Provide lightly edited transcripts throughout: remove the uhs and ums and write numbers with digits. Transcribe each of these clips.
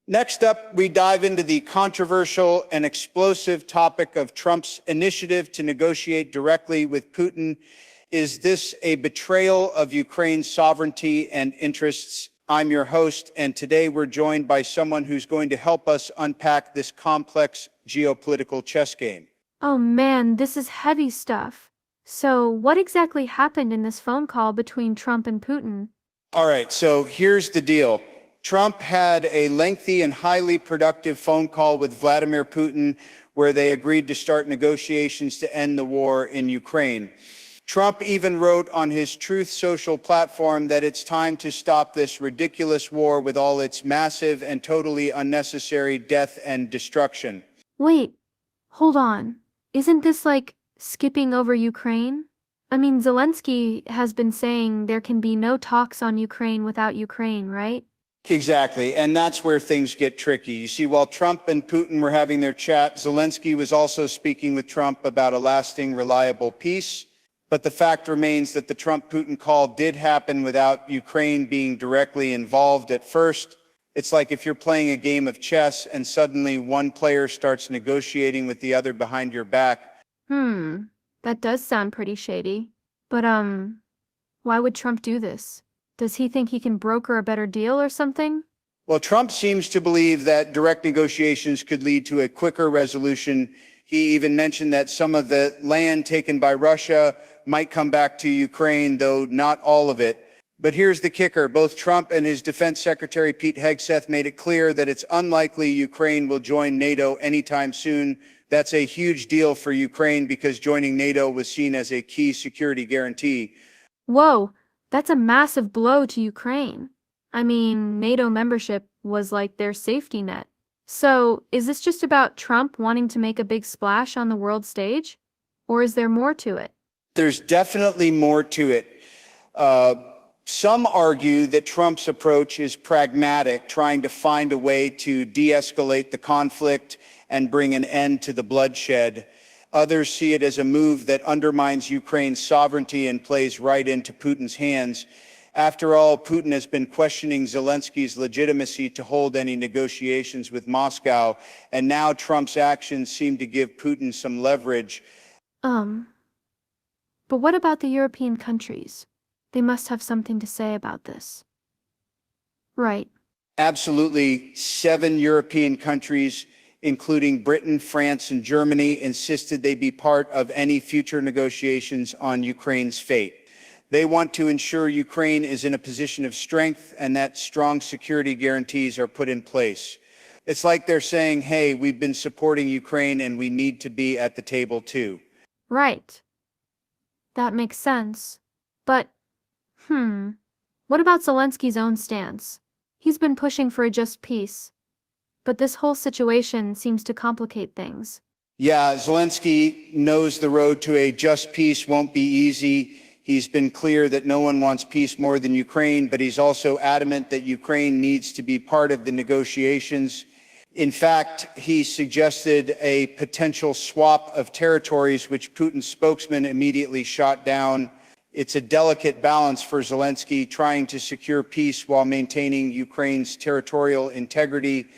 Next up, we dive into the controversial and explosive topic of Trump's initiative to negotiate directly with Putin. Is this a betrayal of Ukraine's sovereignty and interests? I'm your host, and today we're joined by someone who's going to help us unpack this complex geopolitical chess game. Oh man, this is heavy stuff. So, what exactly happened in this phone call between Trump and Putin? All right, so here's the deal. Trump had a lengthy and highly productive phone call with Vladimir Putin where they agreed to start negotiations to end the war in Ukraine. Trump even wrote on his Truth Social platform that it's time to stop this ridiculous war with all its massive and totally unnecessary death and destruction. Wait, hold on. Isn't this like skipping over Ukraine? I mean, Zelensky has been saying there can be no talks on Ukraine without Ukraine, right? Exactly, and that's where things get tricky. You see, while Trump and Putin were having their chat, Zelensky was also speaking with Trump about a lasting, reliable peace. But the fact remains that the Trump-Putin call did happen without Ukraine being directly involved at first. It's like if you're playing a game of chess and suddenly one player starts negotiating with the other behind your back. That does sound pretty shady. But, why would Trump do this? Does he think he can broker a better deal or something? Well, Trump seems to believe that direct negotiations could lead to a quicker resolution. He even mentioned that some of the land taken by Russia might come back to Ukraine, though not all of it. But here's the kicker. Both Trump and his defense secretary, Pete Hegseth, made it clear that it's unlikely Ukraine will join NATO anytime soon. That's a huge deal for Ukraine because joining NATO was seen as a key security guarantee. Whoa, that's a massive blow to Ukraine. I mean, NATO membership was like their safety net. So, is this just about Trump wanting to make a big splash on the world stage? Or is there more to it? There's definitely more to it. Some argue that Trump's approach is pragmatic, trying to find a way to de-escalate the conflict and bring an end to the bloodshed. Others see it as a move that undermines Ukraine's sovereignty and plays right into Putin's hands. After all, Putin has been questioning Zelensky's legitimacy to hold any negotiations with Moscow, and now Trump's actions seem to give Putin some leverage. But what about the European countries? They must have something to say about this. Right. Absolutely. 7 European countries, including Britain, France, and Germany, insisted they be part of any future negotiations on Ukraine's fate. They want to ensure Ukraine is in a position of strength and that strong security guarantees are put in place. It's like they're saying, hey, we've been supporting Ukraine and we need to be at the table too. Right. That makes sense. But, what about Zelensky's own stance? He's been pushing for a just peace. But this whole situation seems to complicate things. Yeah, Zelensky knows the road to a just peace won't be easy. He's been clear that no one wants peace more than Ukraine, but he's also adamant that Ukraine needs to be part of the negotiations. In fact, he suggested a potential swap of territories, which Putin's spokesman immediately shot down. It's a delicate balance for Zelensky, trying to secure peace while maintaining Ukraine's territorial integrity.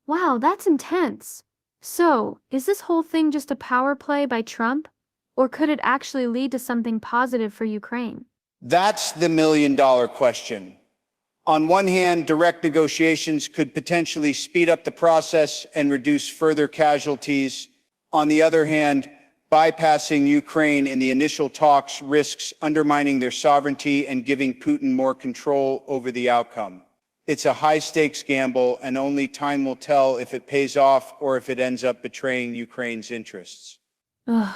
Wow, that's intense. So, is this whole thing just a power play by Trump? Or could it actually lead to something positive for Ukraine? That's the million-dollar question. On one hand, direct negotiations could potentially speed up the process and reduce further casualties. On the other hand, bypassing Ukraine in the initial talks risks undermining their sovereignty and giving Putin more control over the outcome. It's a high-stakes gamble, and only time will tell if it pays off or if it ends up betraying Ukraine's interests. Ugh.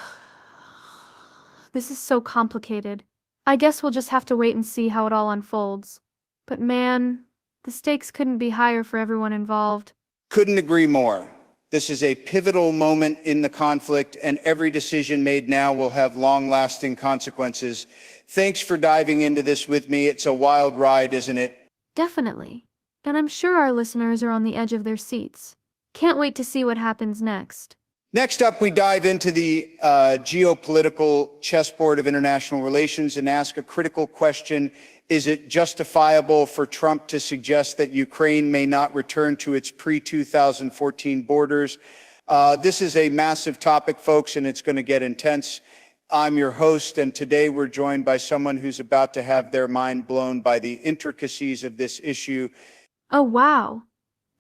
This is so complicated. I guess we'll just have to wait and see how it all unfolds. But man, the stakes couldn't be higher for everyone involved. Couldn't agree more. This is a pivotal moment in the conflict, and every decision made now will have long-lasting consequences. Thanks for diving into this with me. It's a wild ride, isn't it? Definitely. And I'm sure our listeners are on the edge of their seats. Can't wait to see what happens next. Next up, we dive into the geopolitical chessboard of international relations and ask a critical question. Is it justifiable for Trump to suggest that Ukraine may not return to its pre-2014 borders? This is a massive topic, folks, and it's going to get intense. I'm your host, and today we're joined by someone who's about to have their mind blown by the intricacies of this issue. Oh, wow.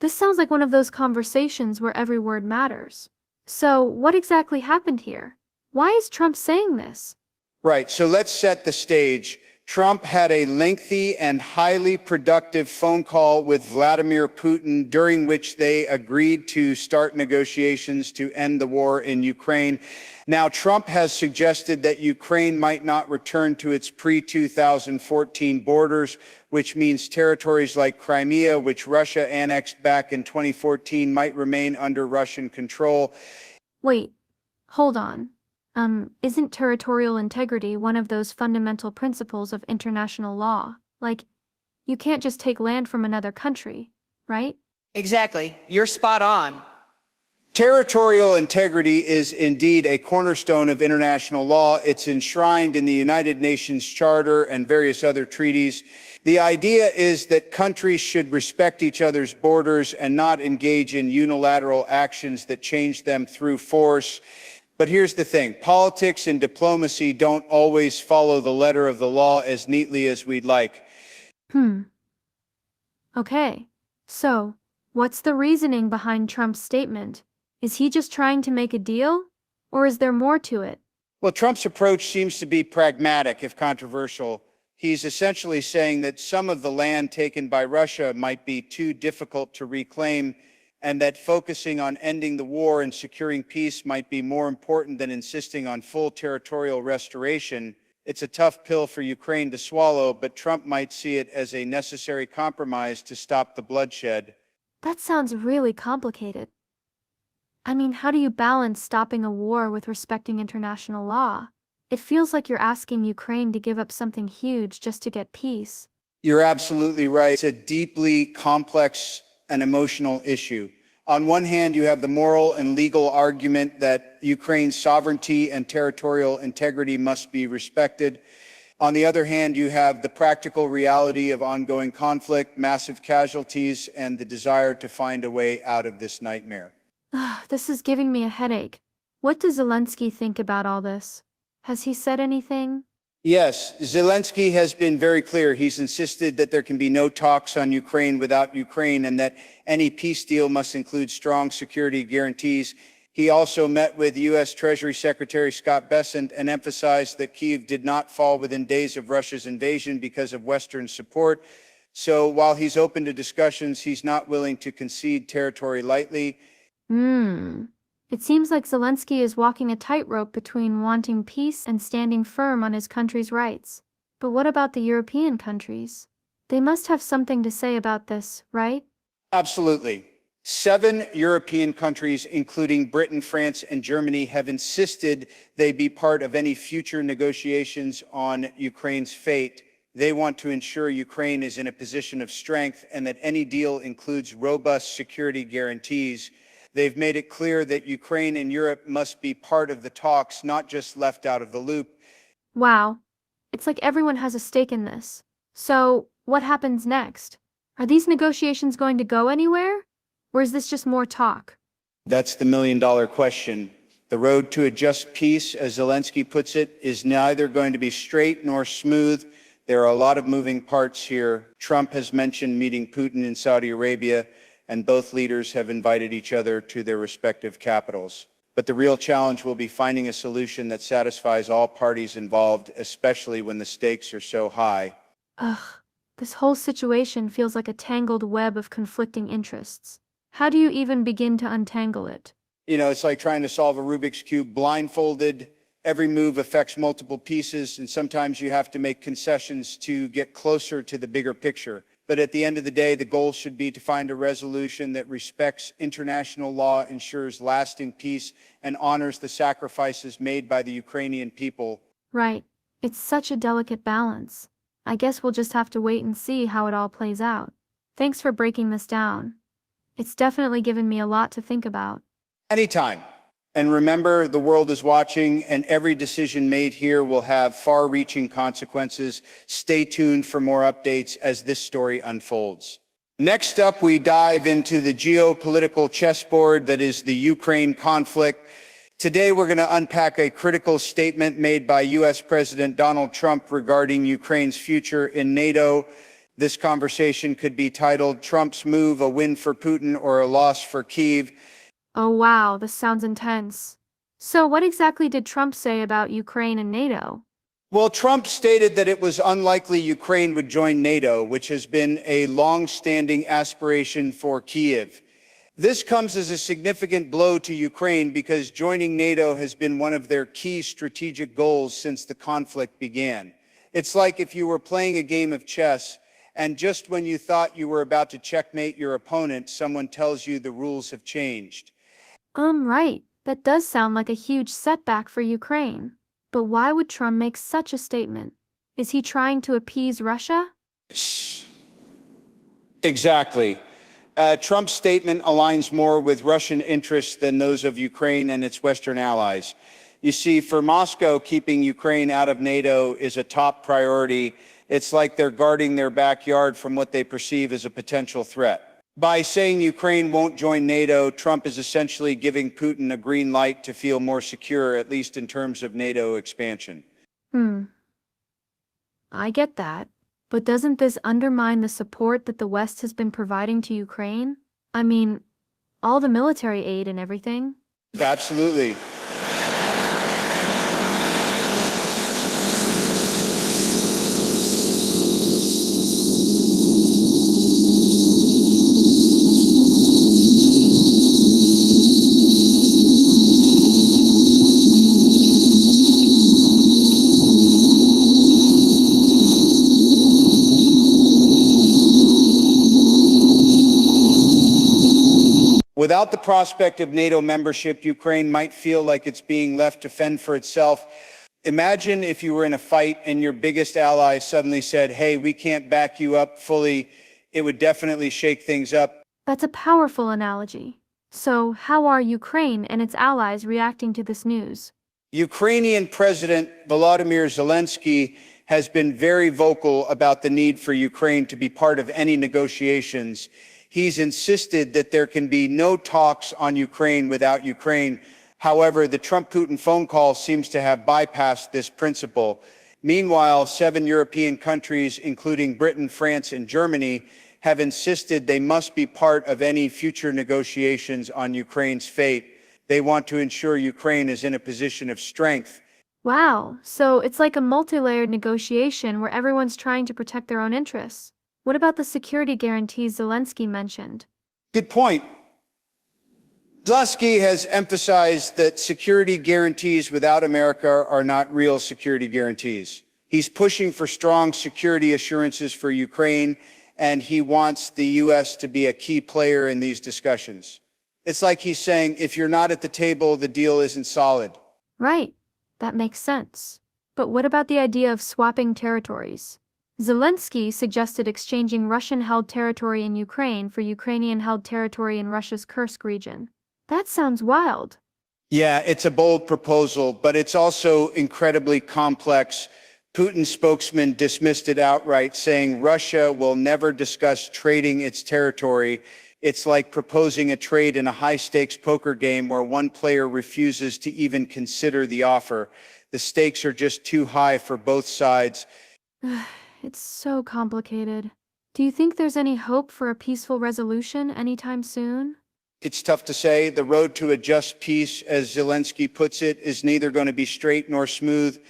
This sounds like one of those conversations where every word matters. So, what exactly happened here? Why is Trump saying this? Right, so let's set the stage. Trump had a lengthy and highly productive phone call with Vladimir Putin, during which they agreed to start negotiations to end the war in Ukraine. Now, Trump has suggested that Ukraine might not return to its pre-2014 borders, which means territories like Crimea, which Russia annexed back in 2014, might remain under Russian control. Wait, hold on. Isn't territorial integrity one of those fundamental principles of international law? Like, you can't just take land from another country, right? Exactly. You're spot on. Territorial integrity is indeed a cornerstone of international law. It's enshrined in the United Nations Charter and various other treaties. The idea is that countries should respect each other's borders and not engage in unilateral actions that change them through force. But here's the thing, politics and diplomacy don't always follow the letter of the law as neatly as we'd like. Okay. So, what's the reasoning behind Trump's statement? Is he just trying to make a deal? Or is there more to it? Well, Trump's approach seems to be pragmatic, if controversial. He's essentially saying that some of the land taken by Russia might be too difficult to reclaim, and that focusing on ending the war and securing peace might be more important than insisting on full territorial restoration. It's a tough pill for Ukraine to swallow, but Trump might see it as a necessary compromise to stop the bloodshed. That sounds really complicated. I mean, how do you balance stopping a war with respecting international law? It feels like you're asking Ukraine to give up something huge just to get peace. You're absolutely right. It's a deeply complex and emotional issue. On one hand, you have the moral and legal argument that Ukraine's sovereignty and territorial integrity must be respected. On the other hand, you have the practical reality of ongoing conflict, massive casualties, and the desire to find a way out of this nightmare. This is giving me a headache. What does Zelensky think about all this? Has he said anything? Yes, Zelensky has been very clear. He's insisted that there can be no talks on Ukraine without Ukraine, and that any peace deal must include strong security guarantees. He also met with U.S. Treasury Secretary Scott Bessent and emphasized that Kyiv did not fall within days of Russia's invasion because of Western support. So while he's open to discussions, he's not willing to concede territory lightly. It seems like Zelensky is walking a tightrope between wanting peace and standing firm on his country's rights. But what about the European countries? They must have something to say about this, right? Absolutely. 7 European countries, including Britain, France, and Germany, have insisted they be part of any future negotiations on Ukraine's fate. They want to ensure Ukraine is in a position of strength and that any deal includes robust security guarantees. They've made it clear that Ukraine and Europe must be part of the talks, not just left out of the loop. Wow. It's like everyone has a stake in this. So, what happens next? Are these negotiations going to go anywhere? Or is this just more talk? That's the million-dollar question. The road to a just peace, as Zelensky puts it, is neither going to be straight nor smooth. There are a lot of moving parts here. Trump has mentioned meeting Putin in Saudi Arabia, and both leaders have invited each other to their respective capitals. But the real challenge will be finding a solution that satisfies all parties involved, especially when the stakes are so high. This whole situation feels like a tangled web of conflicting interests. How do you even begin to untangle it? You know, it's like trying to solve a Rubik's Cube blindfolded. Every move affects multiple pieces, and sometimes you have to make concessions to get closer to the bigger picture. But at the end of the day, the goal should be to find a resolution that respects international law, ensures lasting peace, and honors the sacrifices made by the Ukrainian people. Right. It's such a delicate balance. I guess we'll just have to wait and see how it all plays out. Thanks for breaking this down. It's definitely given me a lot to think about. Anytime. And remember, the world is watching, and every decision made here will have far-reaching consequences. Stay tuned for more updates as this story unfolds. Next up, we dive into the geopolitical chessboard that is the Ukraine conflict. Today, we're going to unpack a critical statement made by U.S. President Donald Trump regarding Ukraine's future in NATO. This conversation could be titled, "Trump's Move, a Win for Putin or a Loss for Kyiv." Oh wow, this sounds intense. So what exactly did Trump say about Ukraine and NATO? Well, Trump stated that it was unlikely Ukraine would join NATO, which has been a long-standing aspiration for Kyiv. This comes as a significant blow to Ukraine because joining NATO has been one of their key strategic goals since the conflict began. It's like if you were playing a game of chess, and just when you thought you were about to checkmate your opponent, someone tells you the rules have changed. Right. That does sound like a huge setback for Ukraine. But why would Trump make such a statement? Is he trying to appease Russia? Exactly. Trump's statement aligns more with Russian interests than those of Ukraine and its Western allies. You see, for Moscow, keeping Ukraine out of NATO is a top priority. It's like they're guarding their backyard from what they perceive as a potential threat. By saying Ukraine won't join NATO, Trump is essentially giving Putin a green light to feel more secure, at least in terms of NATO expansion. I get that. But doesn't this undermine the support that the West has been providing to Ukraine? I mean, all the military aid and everything? Absolutely. Without the prospect of NATO membership, Ukraine might feel like it's being left to fend for itself. Imagine if you were in a fight and your biggest ally suddenly said, "Hey, we can't back you up fully." It would definitely shake things up. That's a powerful analogy. So, how are Ukraine and its allies reacting to this news? Ukrainian President Volodymyr Zelensky has been very vocal about the need for Ukraine to be part of any negotiations. He's insisted that there can be no talks on Ukraine without Ukraine. However, the Trump-Putin phone call seems to have bypassed this principle. Meanwhile, 7 European countries, including Britain, France, and Germany, have insisted they must be part of any future negotiations on Ukraine's fate. They want to ensure Ukraine is in a position of strength. Wow, so it's like a multi-layered negotiation where everyone's trying to protect their own interests. What about the security guarantees Zelensky mentioned? Good point. Zelensky has emphasized that security guarantees without America are not real security guarantees. He's pushing for strong security assurances for Ukraine, and he wants the U.S. to be a key player in these discussions. It's like he's saying, if you're not at the table, the deal isn't solid. Right, that makes sense. But what about the idea of swapping territories? Zelensky suggested exchanging Russian-held territory in Ukraine for Ukrainian-held territory in Russia's Kursk region. That sounds wild. Yeah, it's a bold proposal, but it's also incredibly complex. Putin's spokesman dismissed it outright, saying Russia will never discuss trading its territory. It's like proposing a trade in a high-stakes poker game where one player refuses to even consider the offer. The stakes are just too high for both sides. It's so complicated. Do you think there's any hope for a peaceful resolution anytime soon? It's tough to say. The road to a just peace, as Zelensky puts it, is neither going to be straight nor smooth.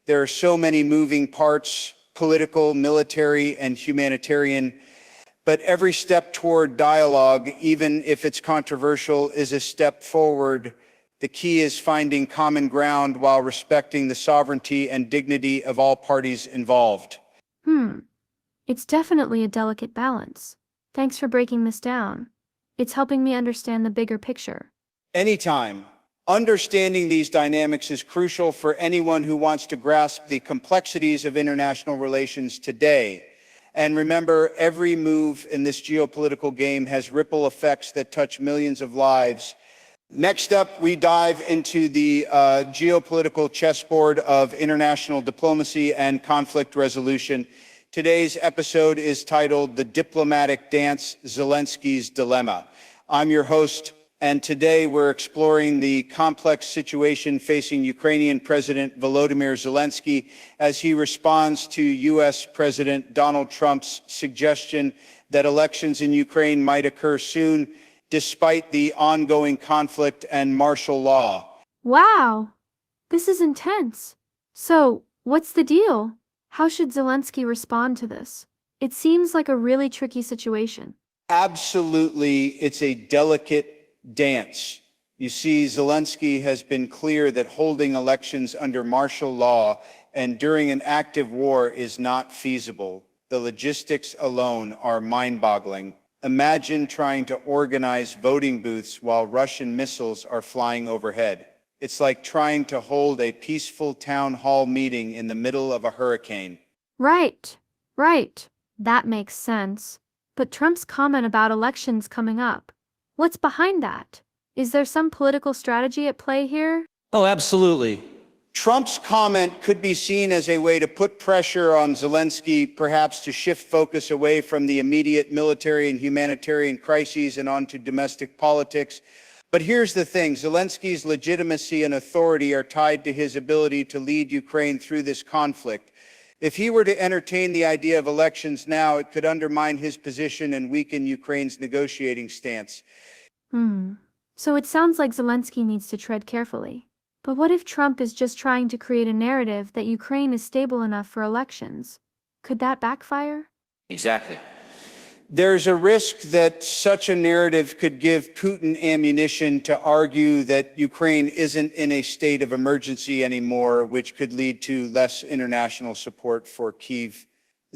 There are so many moving parts, political, military, and humanitarian. But every step toward dialogue, even if it's controversial, is a step forward. The key is finding common ground while respecting the sovereignty and dignity of all parties involved. It's definitely a delicate balance. Thanks for breaking this down. It's helping me understand the bigger picture. Anytime. Understanding these dynamics is crucial for anyone who wants to grasp the complexities of international relations today. And remember, every move in this geopolitical game has ripple effects that touch millions of lives. Next up, we dive into the geopolitical chessboard of international diplomacy and conflict resolution. Today's episode is titled The Diplomatic Dance, Zelensky's Dilemma. I'm your host, and today we're exploring the complex situation facing Ukrainian President Volodymyr Zelensky as he responds to U.S. President Donald Trump's suggestion that elections in Ukraine might occur soon, despite the ongoing conflict and martial law. Wow, this is intense. So, what's the deal? How should Zelensky respond to this? It seems like a really tricky situation. Absolutely, it's a delicate dance. You see, Zelensky has been clear that holding elections under martial law and during an active war is not feasible. The logistics alone are mind-boggling. Imagine trying to organize voting booths while Russian missiles are flying overhead. It's like trying to hold a peaceful town hall meeting in the middle of a hurricane. Right. That makes sense. But Trump's comment about elections coming up, what's behind that? Is there some political strategy at play here? Oh, absolutely. Trump's comment could be seen as a way to put pressure on Zelensky, perhaps to shift focus away from the immediate military and humanitarian crises and onto domestic politics. But here's the thing, Zelensky's legitimacy and authority are tied to his ability to lead Ukraine through this conflict. If he were to entertain the idea of elections now, it could undermine his position and weaken Ukraine's negotiating stance. So it sounds like Zelensky needs to tread carefully. But what if Trump is just trying to create a narrative that Ukraine is stable enough for elections? Could that backfire? Exactly. There's a risk that such a narrative could give Putin ammunition to argue that Ukraine isn't in a state of emergency anymore, which could lead to less international support for Kyiv.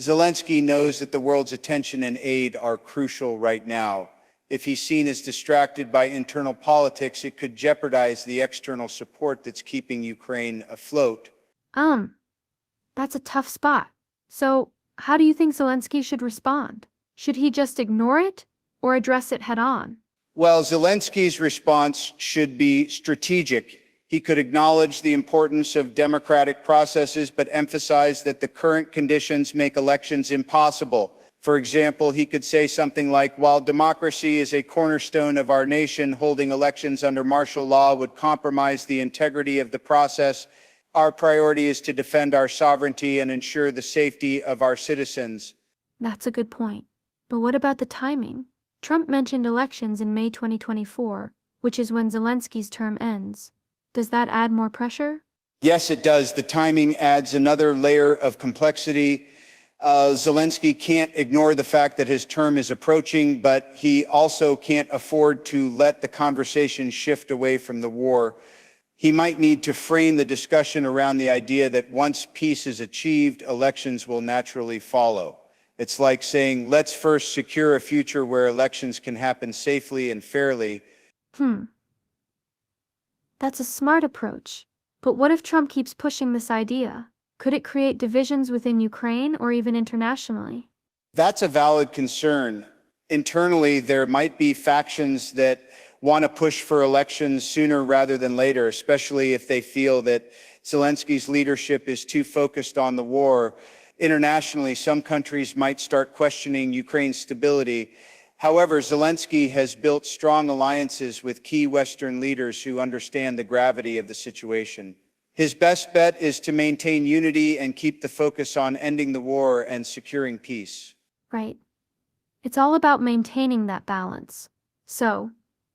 Zelensky knows that the world's attention and aid are crucial right now. If he's seen as distracted by internal politics, it could jeopardize the external support that's keeping Ukraine afloat. That's a tough spot. So, how do you think Zelensky should respond? Should he just ignore it or address it head on? Well, Zelensky's response should be strategic. He could acknowledge the importance of democratic processes, but emphasize that the current conditions make elections impossible. For example, he could say something like, while democracy is a cornerstone of our nation, holding elections under martial law would compromise the integrity of the process. Our priority is to defend our sovereignty and ensure the safety of our citizens. That's a good point. But what about the timing? Trump mentioned elections in May 2024, which is when Zelensky's term ends. Does that add more pressure? Yes, it does. The timing adds another layer of complexity. Zelensky can't ignore the fact that his term is approaching, but he also can't afford to let the conversation shift away from the war. He might need to frame the discussion around the idea that once peace is achieved, elections will naturally follow. It's like saying, let's first secure a future where elections can happen safely and fairly. That's a smart approach. But what if Trump keeps pushing this idea? Could it create divisions within Ukraine or even internationally? That's a valid concern. Internally, there might be factions that want to push for elections sooner rather than later, especially if they feel that Zelensky's leadership is too focused on the war. Internationally, some countries might start questioning Ukraine's stability. However, Zelensky has built strong alliances with key Western leaders who understand the gravity of the situation. His best bet is to maintain unity and keep the focus on ending the war and securing peace. Right. It's all about maintaining that balance. So,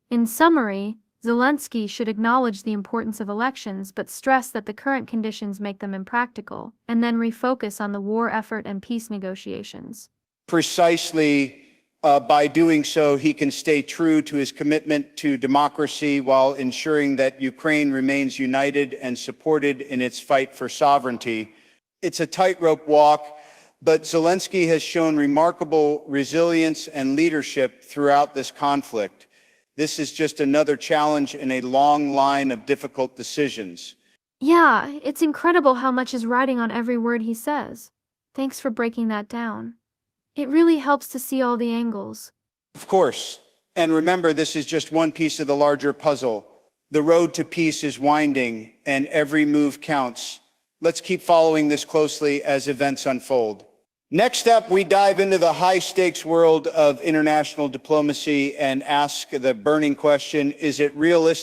in summary, Zelensky should acknowledge the importance of elections but stress that the current conditions make them impractical, and then refocus on the war effort and peace negotiations. Precisely. By doing so, he can stay true to his commitment to democracy while ensuring that Ukraine remains united and supported in its fight for sovereignty. It's a tightrope walk, but Zelensky has shown remarkable resilience and leadership throughout this conflict. This is just another challenge in a long line of difficult decisions. Yeah, it's incredible how much is riding on every word he says. Thanks for breaking that down. It really helps to see all the angles. Of course. And remember, this is just one piece of the larger puzzle. The road to peace is winding, and every move counts. Let's keep following this closely as events unfold. Next up, we dive into the high-stakes world of international diplomacy and ask the burning question, is it realistic